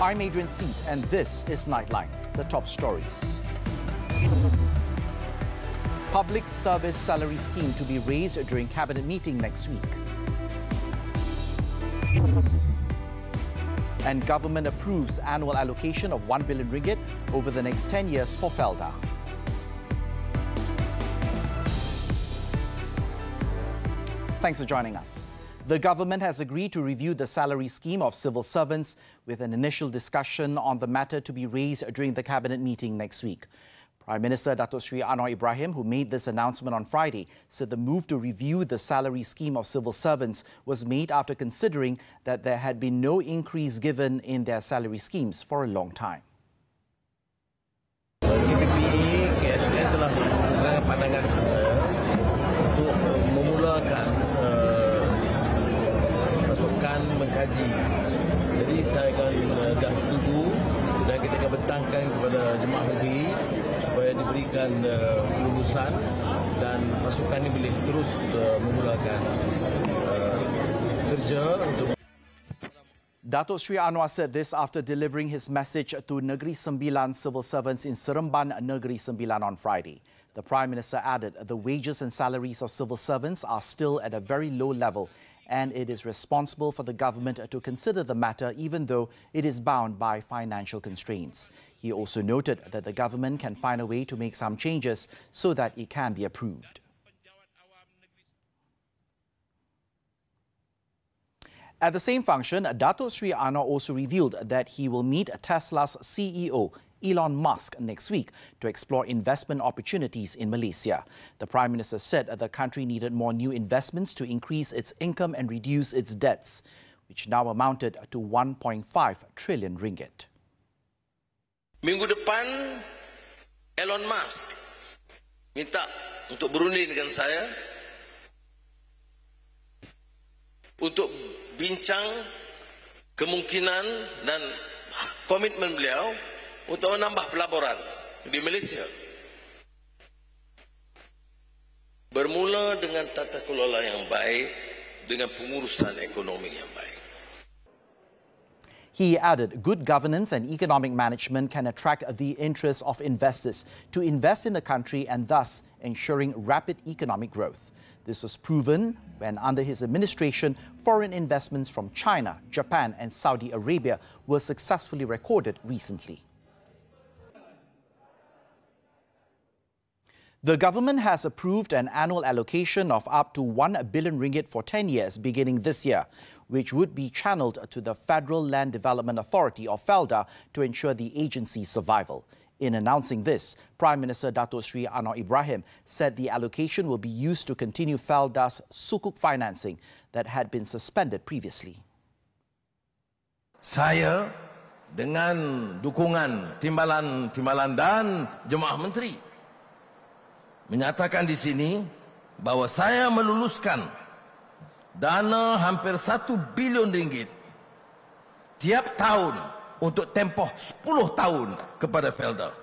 I'm Adrian Seet, and this is Nightline, the top stories. Public service salary scheme to be raised during cabinet meeting next week. And government approves annual allocation of 1 billion ringgit over the next 10 years for FELDA. Thanks for joining us. The government has agreed to review the salary scheme of civil servants with an initial discussion on the matter to be raised during the cabinet meeting next week. Prime Minister Datuk Seri Anwar Ibrahim, who made this announcement on Friday, said the move to review the salary scheme of civil servants was made after considering that there had been no increase given in their salary schemes for a long time. KPPA KSN telah menggunakan pandangan kita untuk memulakan pasukan mengkaji. Jadi saya akan dah setuju dan kita akan bentangkan kepada jemaah negeri supaya diberikan kelulusan dan pasukan ini boleh terus memulakan kerja untuk. Datuk Seri Anwar said this after delivering his message to Negeri Sembilan civil servants in Seremban, Negeri Sembilan on Friday. The Prime Minister added the wages and salaries of civil servants are still at a very low level, and it is responsible for the government to consider the matter even though it is bound by financial constraints. He also noted that the government can find a way to make some changes so that it can be approved. At the same function, Datuk Seri Anwar also revealed that he will meet Tesla's CEO, Elon Musk, next week to explore investment opportunities in Malaysia. The Prime Minister said the country needed more new investments to increase its income and reduce its debts, which now amounted to 1.5 trillion ringgit. Minggu depan, Elon Musk minta untuk berunding dengan saya untuk bincang kemungkinan dan komitmen beliau untuk menambah pelaburan di Malaysia. Bermula dengan tata kelola yang baik, dengan pengurusan ekonomi yang baik. He added good governance and economic management can attract the interest of investors to invest in the country and thus ensuring rapid economic growth. This was proven when, under his administration, foreign investments from China, Japan and Saudi Arabia were successfully recorded recently. The government has approved an annual allocation of up to 1 billion ringgit for 10 years beginning this year, which would be channeled to the Federal Land Development Authority, or FELDA, to ensure the agency's survival. In announcing this, Prime Minister Datuk Seri Anwar Ibrahim said the allocation will be used to continue FELDA's sukuk financing that had been suspended previously. Saya dengan dukungan timbalan dan jemaah menteri menyatakan di sini bahawa saya meluluskan dana hampir 1 bilion ringgit tiap tahun untuk tempoh 10 tahun kepada FELDA.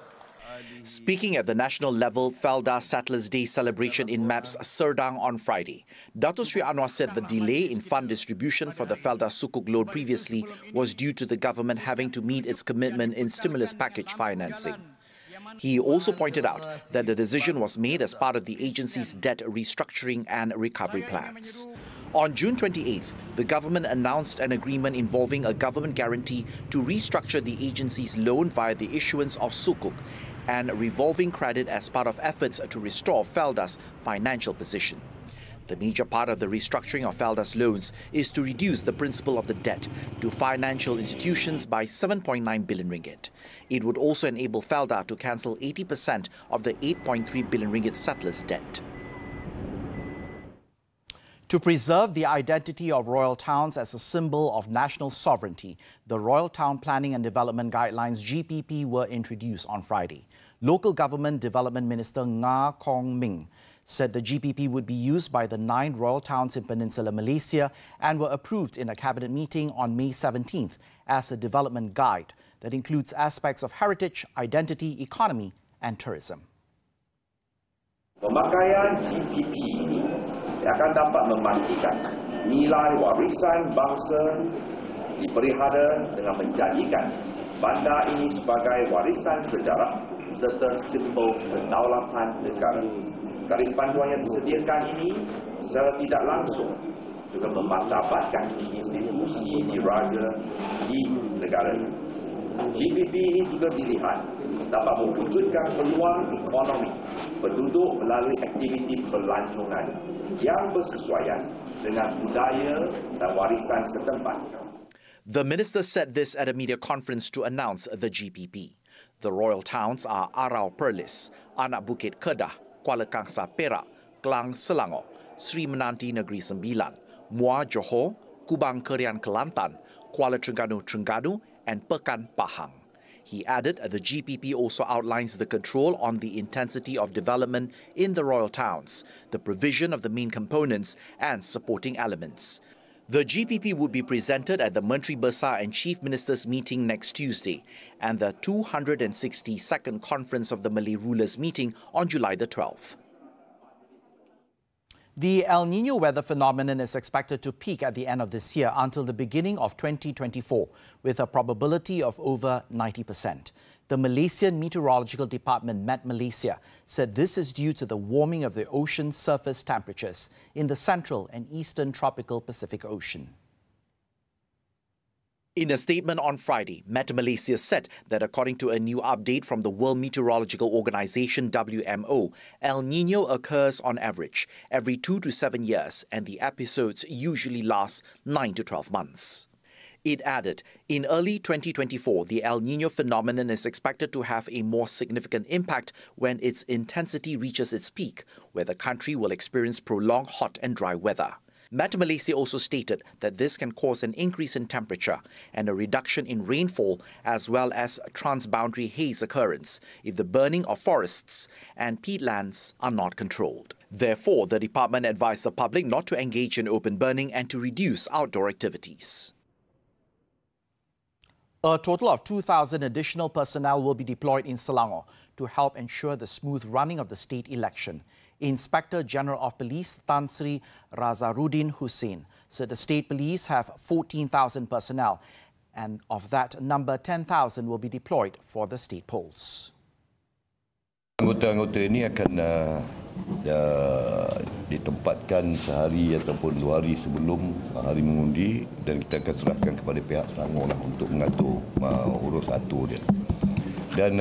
Speaking at the national level FELDA Settlers Day celebration in MAP's Serdang on Friday, Datuk Seri Anwar said the delay in fund distribution for the FELDA sukuk loan previously was due to the government having to meet its commitment in stimulus package financing. He also pointed out that the decision was made as part of the agency's debt restructuring and recovery plans. On June 28th, the government announced an agreement involving a government guarantee to restructure the agency's loan via the issuance of sukuk and revolving credit as part of efforts to restore FELDA's financial position. The major part of the restructuring of FELDA's loans is to reduce the principal of the debt to financial institutions by 7.9 billion ringgit. It would also enable FELDA to cancel 80% of the 8.3 billion ringgit settlers' debt. To preserve the identity of royal towns as a symbol of national sovereignty, the Royal Town Planning and Development Guidelines (GPP) were introduced on Friday. Local Government Development Minister Nga Kong Ming said the GPP would be used by the 9 royal towns in Peninsular Malaysia and were approved in a cabinet meeting on May 17th as a development guide that includes aspects of heritage, identity, economy and tourism. Pemakaian GPP akan dapat memastikan nilai warisan bangsa Diperihada dengan menjadikan bandar ini sebagai warisan sejarah serta simbol kedaulatan negara. Garis panduan yang disediakan ini secara tidak langsung juga memartabatkan institusi diraja di negara ini. GPP ini juga dilihat dapat mewujudkan peluang ekonomi penduduk melalui aktiviti pelancongan yang bersesuaian dengan budaya dan warisan setempat. The minister said this at a media conference to announce the GPP. The royal towns are Arau Perlis, Anak Bukit Kedah, Kuala Kangsar Pera, Klang Selangor, Sri Menanti Negeri Sembilan, Muar Johor, Kubang Kerian Kelantan, Kuala Terengganu and Pekan Pahang. He added the GPP also outlines the control on the intensity of development in the royal towns, the provision of the main components and supporting elements. The GPP would be presented at the Menteri Besar and Chief Ministers meeting next Tuesday and the 262nd Conference of the Malay Rulers meeting on July the 12th. The El Nino weather phenomenon is expected to peak at the end of this year until the beginning of 2024, with a probability of over 90%. The Malaysian Meteorological Department, Met Malaysia, said this is due to the warming of the ocean surface temperatures in the central and eastern tropical Pacific Ocean. In a statement on Friday, Met Malaysia said that according to a new update from the World Meteorological Organization (WMO), El Nino occurs on average every 2 to 7 years, and the episodes usually last 9 to 12 months. It added, in early 2024, the El Nino phenomenon is expected to have a more significant impact when its intensity reaches its peak, where the country will experience prolonged hot and dry weather. Met Malaysia also stated that this can cause an increase in temperature and a reduction in rainfall, as well as transboundary haze occurrence if the burning of forests and peatlands are not controlled. Therefore, the department advised the public not to engage in open burning and to reduce outdoor activities. A total of 2,000 additional personnel will be deployed in Selangor to help ensure the smooth running of the state election. Inspector General of Police Tan Sri Razaruddin Hussein said the state police have 14,000 personnel, and of that number, 10,000 will be deployed for the state polls. Anggota-anggota ini akan ditempatkan sehari ataupun 2 hari sebelum hari mengundi, dan kita akan serahkan kepada pihak Selangor untuk mengatur urus atur dia. Dan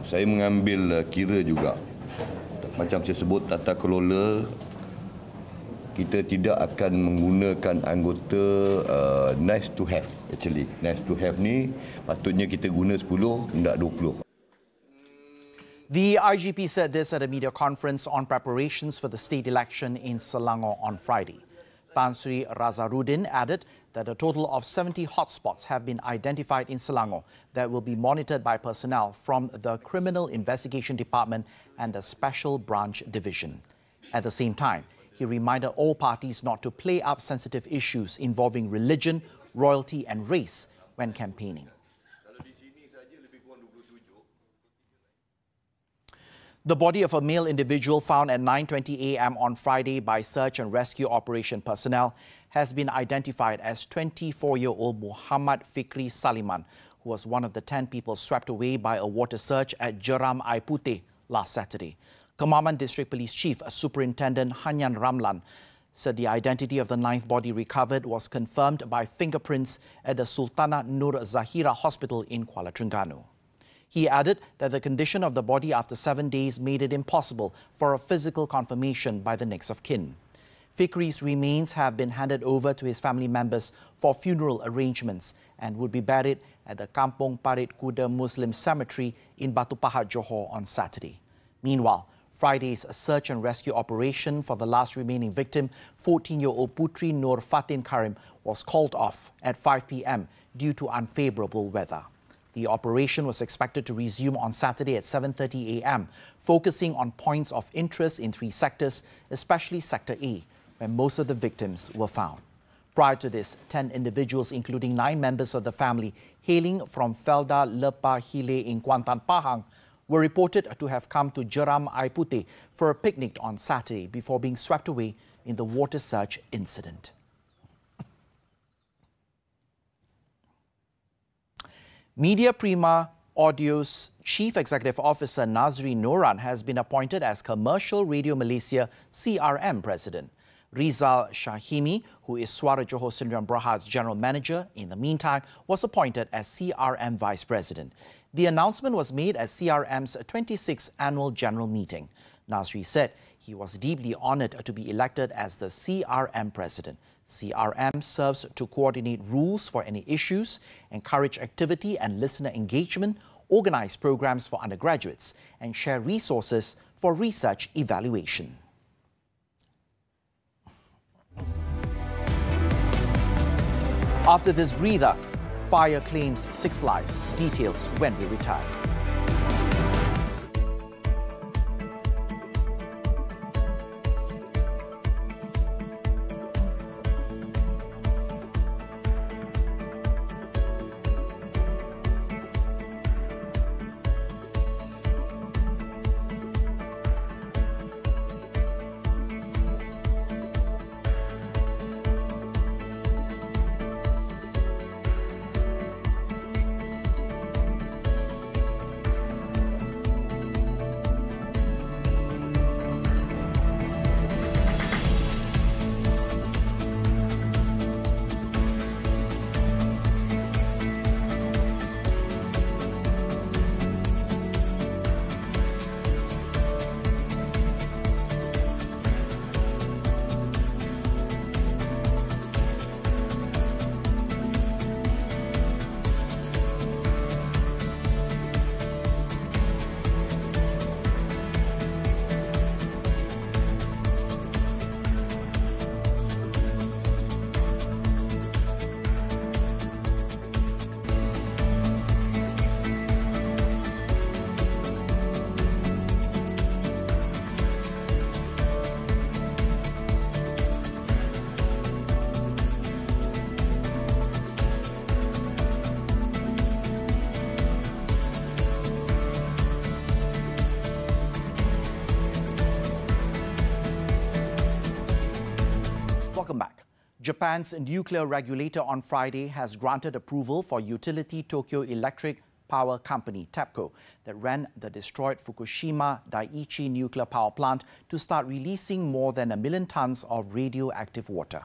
saya mengambil kira juga macam saya sebut tata kelola, kita tidak akan menggunakan anggota nice to have. Actually, nice to have ni patutnya kita guna 10, tidak 20. The IGP said this at a media conference on preparations for the state election in Selangor on Friday. Tan Sri Razaruddin added that a total of 70 hotspots have been identified in Selangor that will be monitored by personnel from the Criminal Investigation Department and the Special Branch Division. At the same time, he reminded all parties not to play up sensitive issues involving religion, royalty and race when campaigning. The body of a male individual found at 9:20 a.m. on Friday by search and rescue operation personnel has been identified as 24-year-old Muhammad Fikri Saliman, who was one of the 10 people swept away by a water surge at Jeram Air Puteh last Saturday. Kemaman District Police Chief Superintendent Hanyan Ramlan said the identity of the 9th body recovered was confirmed by fingerprints at the Sultanah Nur Zahira Hospital in Kuala Terengganu. He added that the condition of the body after 7 days made it impossible for a physical confirmation by the next of kin. Fikri's remains have been handed over to his family members for funeral arrangements and would be buried at the Kampong Parit Kuda Muslim Cemetery in Batu Pahat, Johor on Saturday. Meanwhile, Friday's search and rescue operation for the last remaining victim, 14-year-old Putri Nur Fatin Karim, was called off at 5 p.m. due to unfavourable weather. The operation was expected to resume on Saturday at 7:30 a.m., focusing on points of interest in 3 sectors, especially Sector A, where most of the victims were found. Prior to this, 10 individuals, including 9 members of the family hailing from FELDA Lepa Hile in Kuantan, Pahang, were reported to have come to Jeram Air Puteh for a picnic on Saturday before being swept away in the water surge incident. Media Prima Audio's Chief Executive Officer Nazri Noran has been appointed as Commercial Radio Malaysia CRM President. Rizal Shahimi, who is Suara Johor Sdn Bhd General Manager, in the meantime, was appointed as CRM Vice President. The announcement was made at CRM's 26th Annual General Meeting. Nazri said he was deeply honoured to be elected as the CRM President. CRM serves to coordinate rules for any issues, encourage activity and listener engagement, organize programs for undergraduates, and share resources for research evaluation. After this breather, fire claims 6 lives. Details when we return. Welcome back. Japan's nuclear regulator on Friday has granted approval for utility Tokyo Electric Power Company, TEPCO, that ran the destroyed Fukushima Daiichi nuclear power plant to start releasing more than 1 million tons of radioactive water.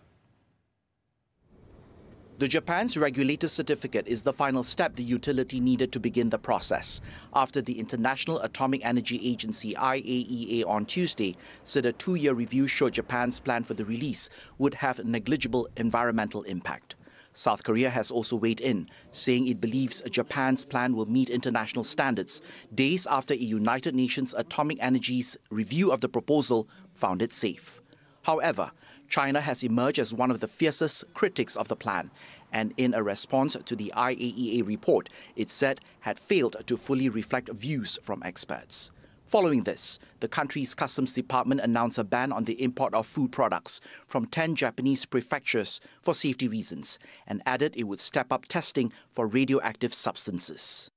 The Japan's regulator certificate is the final step the utility needed to begin the process, after the International Atomic Energy Agency IAEA on Tuesday said a 2-year review showed Japan's plan for the release would have negligible environmental impact. South Korea has also weighed in, saying it believes Japan's plan will meet international standards, days after a United Nations Atomic Energy's review of the proposal found it safe. However, China has emerged as one of the fiercest critics of the plan, and in a response to the IAEA report, it said had failed to fully reflect views from experts. Following this, the country's Customs Department announced a ban on the import of food products from 10 Japanese prefectures for safety reasons, and added it would step up testing for radioactive substances.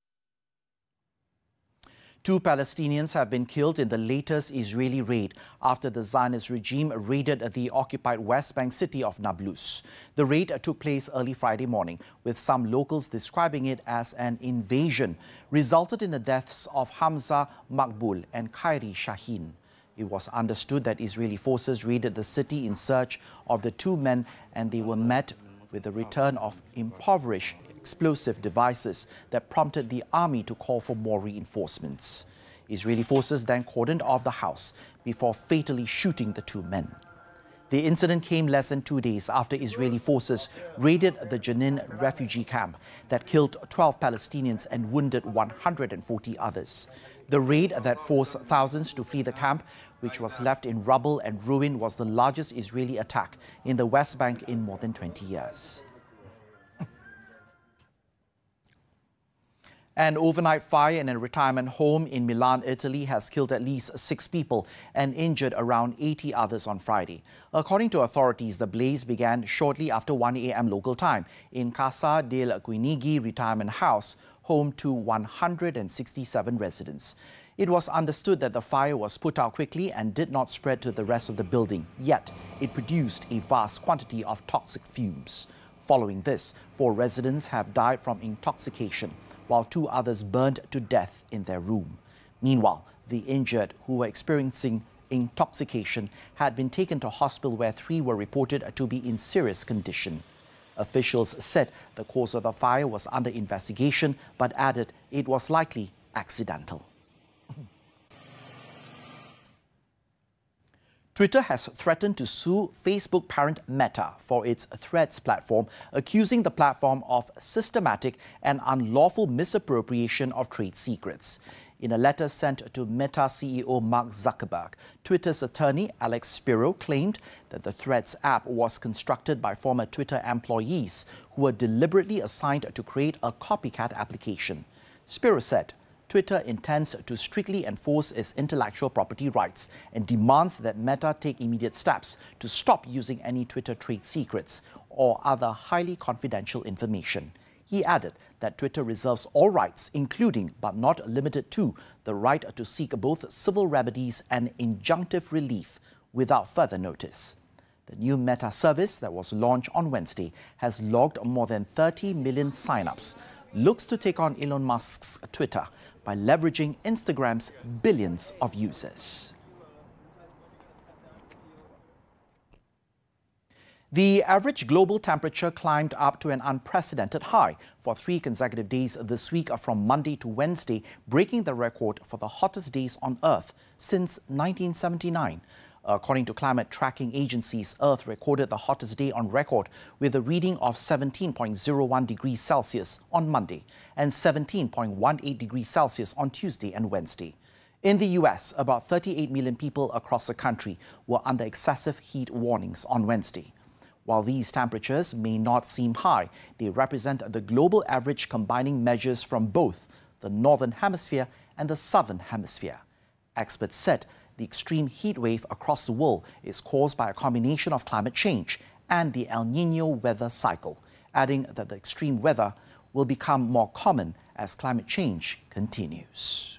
2 Palestinians have been killed in the latest Israeli raid after the Zionist regime raided the occupied West Bank city of Nablus. The raid took place early Friday morning, with some locals describing it as an invasion, resulted in the deaths of Hamza Makbul and Khairi Shaheen. It was understood that Israeli forces raided the city in search of the 2 men, and they were met with the return of impoverished explosive devices that prompted the army to call for more reinforcements. Israeli forces then cordoned off the house before fatally shooting the 2 men. The incident came less than 2 days after Israeli forces raided the Jenin refugee camp that killed 12 Palestinians and wounded 140 others. The raid that forced thousands to flee the camp, which was left in rubble and ruin, was the largest Israeli attack in the West Bank in more than 20 years. An overnight fire in a retirement home in Milan, Italy, has killed at least 6 people and injured around 80 others on Friday. According to authorities, the blaze began shortly after 1 a.m. local time in Casa del Guinighi retirement house, home to 167 residents. It was understood that the fire was put out quickly and did not spread to the rest of the building, yet it produced a vast quantity of toxic fumes. Following this, 4 residents have died from intoxication. while 2 others burned to death in their room. Meanwhile, the injured, who were experiencing intoxication, had been taken to hospital where 3 were reported to be in serious condition. Officials said the cause of the fire was under investigation, but added it was likely accidental. Twitter has threatened to sue Facebook parent Meta for its Threads platform, accusing the platform of systematic and unlawful misappropriation of trade secrets. In a letter sent to Meta CEO Mark Zuckerberg, Twitter's attorney Alex Spiro claimed that the Threads app was constructed by former Twitter employees who were deliberately assigned to create a copycat application. Spiro said Twitter intends to strictly enforce its intellectual property rights and demands that Meta take immediate steps to stop using any Twitter trade secrets or other highly confidential information. He added that Twitter reserves all rights, including but not limited to the right to seek both civil remedies and injunctive relief without further notice. The new Meta service that was launched on Wednesday has logged more than 30 million sign-ups, looks to take on Elon Musk's Twitter by leveraging Instagram's billions of users. The average global temperature climbed up to an unprecedented high for 3 consecutive days this week from Monday to Wednesday, breaking the record for the hottest days on Earth since 1979. According to climate tracking agencies, Earth recorded the hottest day on record with a reading of 17.01 degrees Celsius on Monday and 17.18 degrees Celsius on Tuesday and Wednesday. In the US, about 38 million people across the country were under excessive heat warnings on Wednesday. While these temperatures may not seem high, they represent the global average combining measures from both the Northern Hemisphere and the Southern Hemisphere. Experts said the extreme heat wave across the world is caused by a combination of climate change and the El Nino weather cycle, adding that the extreme weather will become more common as climate change continues.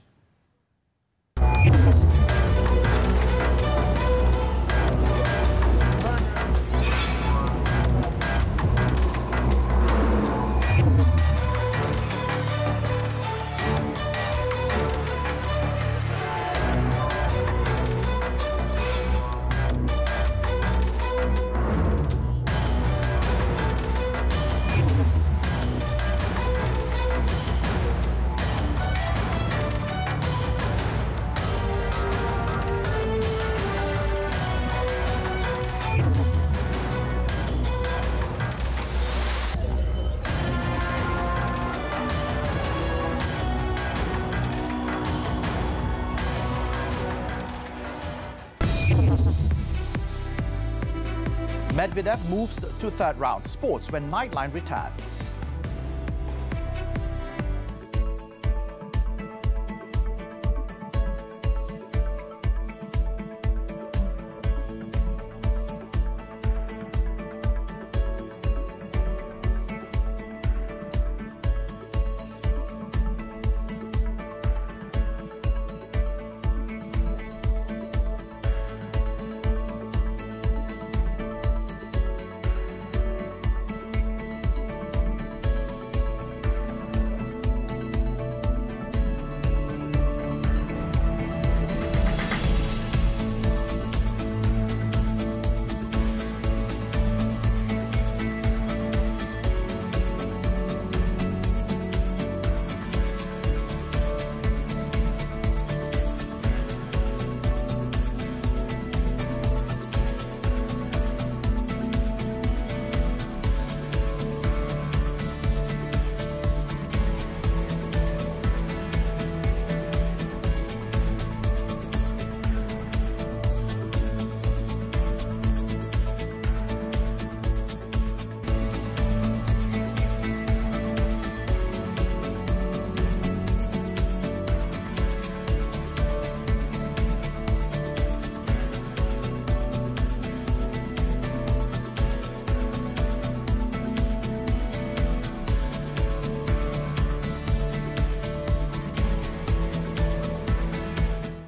Medvedev moves to 3rd round. Sports when Nightline returns.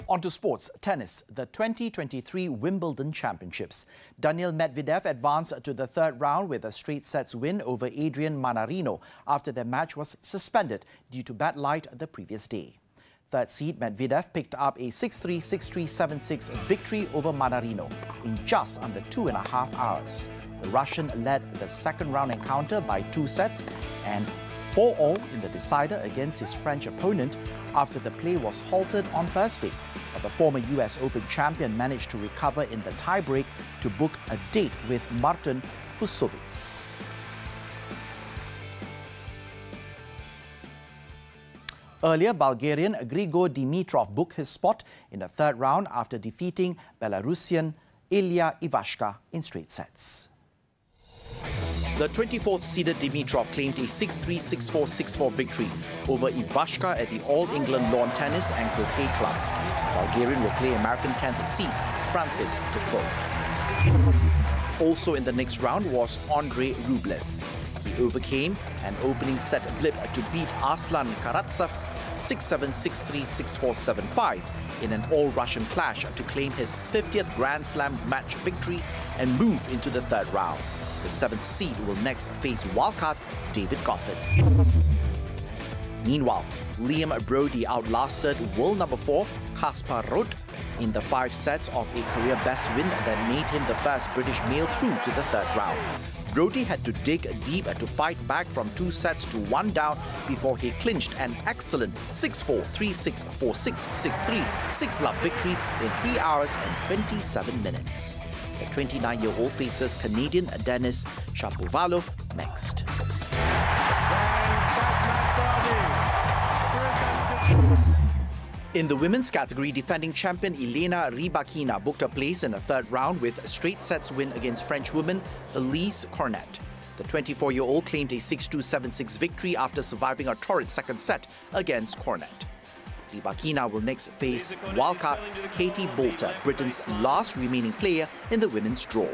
On to sports. Tennis, the 2023 Wimbledon Championships. Daniil Medvedev advanced to the third round with a straight sets win over Adrian Manarino after their match was suspended due to bad light the previous day. Third seed Medvedev picked up a 6-3, 6-3, 7-6 victory over Manarino in just under 2.5 hours. The Russian led the second round encounter by 2 sets and 4-all in the decider against his French opponent after the play was halted on Thursday. But the former US Open champion managed to recover in the tiebreak to book a date with Martin Fusovics. Earlier, Bulgarian Grigor Dimitrov booked his spot in the third round after defeating Belarusian Ilya Ivashka in straight sets. The 24th-seeded Dimitrov claimed a 6-3, 6-4, 6-4 victory over Ivashka at the All-England Lawn Tennis and Croquet Club. Bulgarian will play American 10th seed Francis Tiafoe. Also in the next round was Andrei Rublev. He overcame an opening set blip to beat Arslan Karatsev 6-7, 6-3, 6-4, 7-5 in an all-Russian clash to claim his 50th Grand Slam match victory and move into the third round. The 7th seed will next face wildcard David Goffin. Meanwhile, Liam Brody outlasted world number 4 Kaspar Ruud in the 5 sets of a career best win that made him the first British male through to the third round. Brody had to dig deep to fight back from 2 sets to 1 down before he clinched an excellent 6-4, 3-6, 4-6, 6-3, 6-love victory in 3 hours and 27 minutes. The 29-year-old faces Canadian Denis Shapovalov next. In the women's category, defending champion Elena Rybakina booked a place in the third round with a straight sets win against French woman Elise Cornet. The 24-year-old claimed a 6-2, 7-6 victory after surviving a torrid second set against Cornet. Rybakina will next face wildcard Katie Bolter, Britain's last remaining player in the women's draw.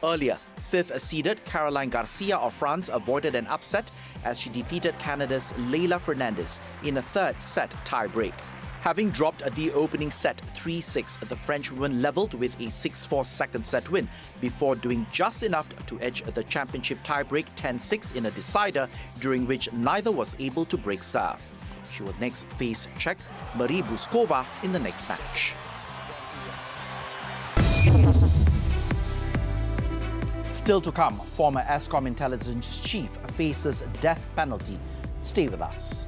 Earlier, 5th-seeded Caroline Garcia of France avoided an upset as she defeated Canada's Leila Fernandez in a third-set tie-break. Having dropped the opening set 3-6, the French woman levelled with a 6-4 second-set win before doing just enough to edge the championship tie-break 10-6 in a decider during which neither was able to break serve. She will next face Czech Marie Buskova in the next match. Still to come, former ESCOM intelligence chief faces death penalty. Stay with us.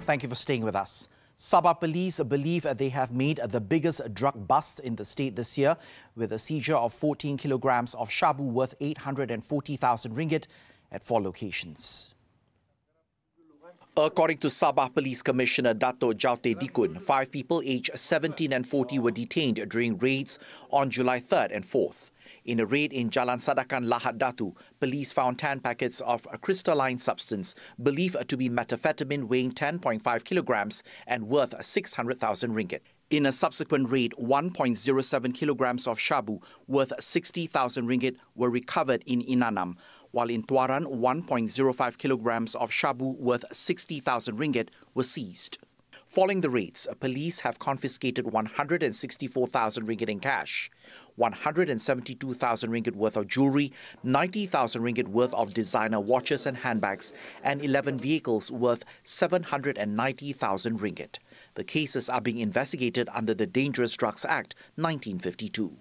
Thank you for staying with us. Sabah police believe they have made the biggest drug bust in the state this year with a seizure of 14 kilograms of shabu worth 840,000 ringgit at 4 locations. According to Sabah Police Commissioner Dato' Jaute Dikun, 5 people aged 17 and 40 were detained during raids on July 3rd and 4th. In a raid in Jalan Sadakan Lahad Datu, police found 10 packets of a crystalline substance believed to be methamphetamine weighing 10.5 kilograms and worth 600,000 ringgit. In a subsequent raid, 1.07 kilograms of shabu worth 60,000 ringgit were recovered in Inanam, while in Tuaran, 1.05 kilograms of shabu worth 60,000 ringgit were seized. Following the raids, police have confiscated 164,000 ringgit in cash, 172,000 ringgit worth of jewellery, 90,000 ringgit worth of designer watches and handbags, and 11 vehicles worth 790,000 ringgit. The cases are being investigated under the Dangerous Drugs Act 1952.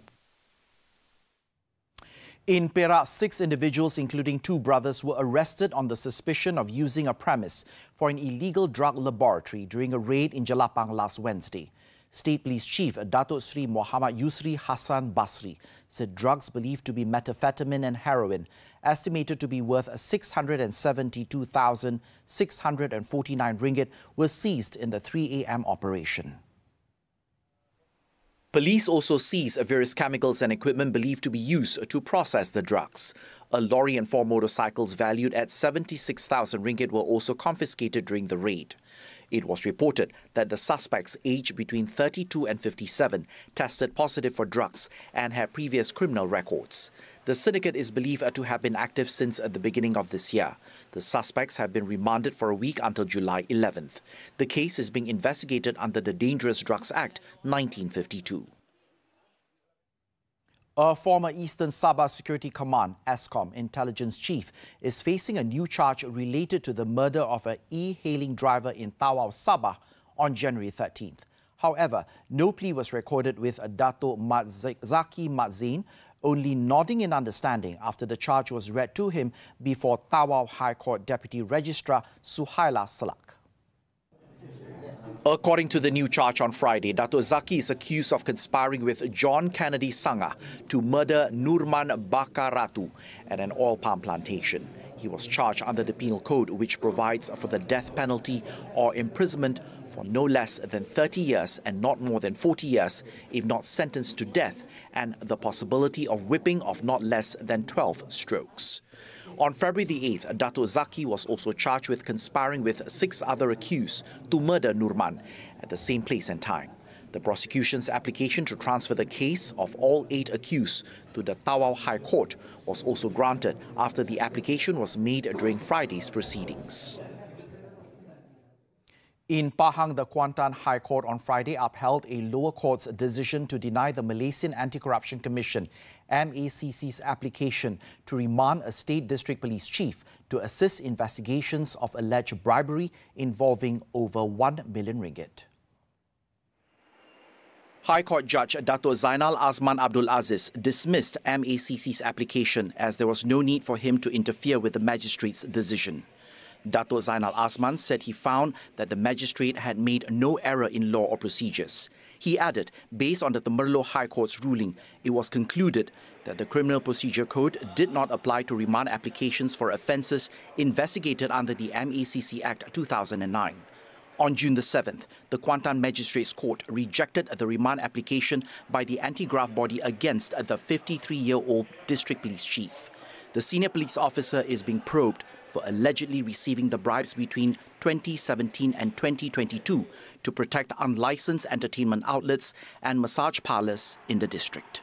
In Pera, 6 individuals, including 2 brothers, were arrested on the suspicion of using a premise for an illegal drug laboratory during a raid in Jelapang last Wednesday. State Police Chief Datuk Sri Muhammad Yusri Hassan Basri said drugs believed to be methamphetamine and heroin, estimated to be worth 672,649 ringgit, were seized in the 3 a.m. operation. Police also seized various chemicals and equipment believed to be used to process the drugs. A lorry and 4 motorcycles valued at 76,000 ringgit were also confiscated during the raid. It was reported that the suspects, aged between 32 and 57, tested positive for drugs and had previous criminal records. The syndicate is believed to have been active since the beginning of this year. The suspects have been remanded for a week until July 11th. The case is being investigated under the Dangerous Drugs Act 1952. A former Eastern Sabah Security Command (ESCOM) intelligence chief is facing a new charge related to the murder of an e-hailing driver in Tawau, Sabah on January 13th. However, no plea was recorded with Dato' Zaki Zain, only nodding in understanding after the charge was read to him before Tawau High Court Deputy Registrar Suhaila Salak. According to the new charge on Friday, Dato' Zaki is accused of conspiring with John Kennedy Sanga to murder Nurman Bakaratu at an oil palm plantation. He was charged under the Penal Code, which provides for the death penalty or imprisonment for no less than 30 years and not more than 40 years if not sentenced to death, and the possibility of whipping of not less than 12 strokes. On February the 8th, Dato' Zaki was also charged with conspiring with 6 other accused to murder Nurman at the same place and time. The prosecution's application to transfer the case of all 8 accused to the Tawau High Court was also granted after the application was made during Friday's proceedings. In Pahang, the Kuantan High Court on Friday upheld a lower court's decision to deny the Malaysian Anti-Corruption Commission MACC's application to remand a state district police chief to assist investigations of alleged bribery involving over 1 million ringgit. High Court Judge Dato' Zainal Azman Abdul Aziz dismissed MACC's application as there was no need for him to interfere with the magistrate's decision. Dato' Zainal Azman said he found that the magistrate had made no error in law or procedures. He added, based on the Temerloh High Court's ruling, it was concluded that the Criminal Procedure Code did not apply to remand applications for offences investigated under the MACC Act 2009. On June the 7th, the Kuantan Magistrates Court rejected the remand application by the anti-graft body against the 53-year-old district police chief. The senior police officer is being probed for allegedly receiving the bribes between 2017 and 2022 to protect unlicensed entertainment outlets and massage parlours in the district.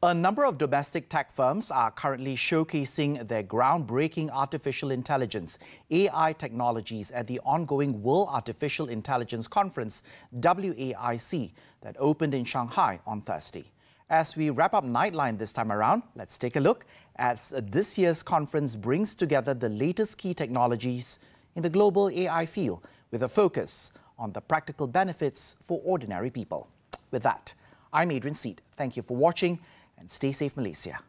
A number of domestic tech firms are currently showcasing their groundbreaking artificial intelligence AI technologies at the ongoing World Artificial Intelligence Conference, WAIC, that opened in Shanghai on Thursday. As we wrap up Nightline this time around, let's take a look as this year's conference brings together the latest key technologies in the global AI field with a focus on the practical benefits for ordinary people. With that, I'm Adrian Seet. Thank you for watching and stay safe, Malaysia.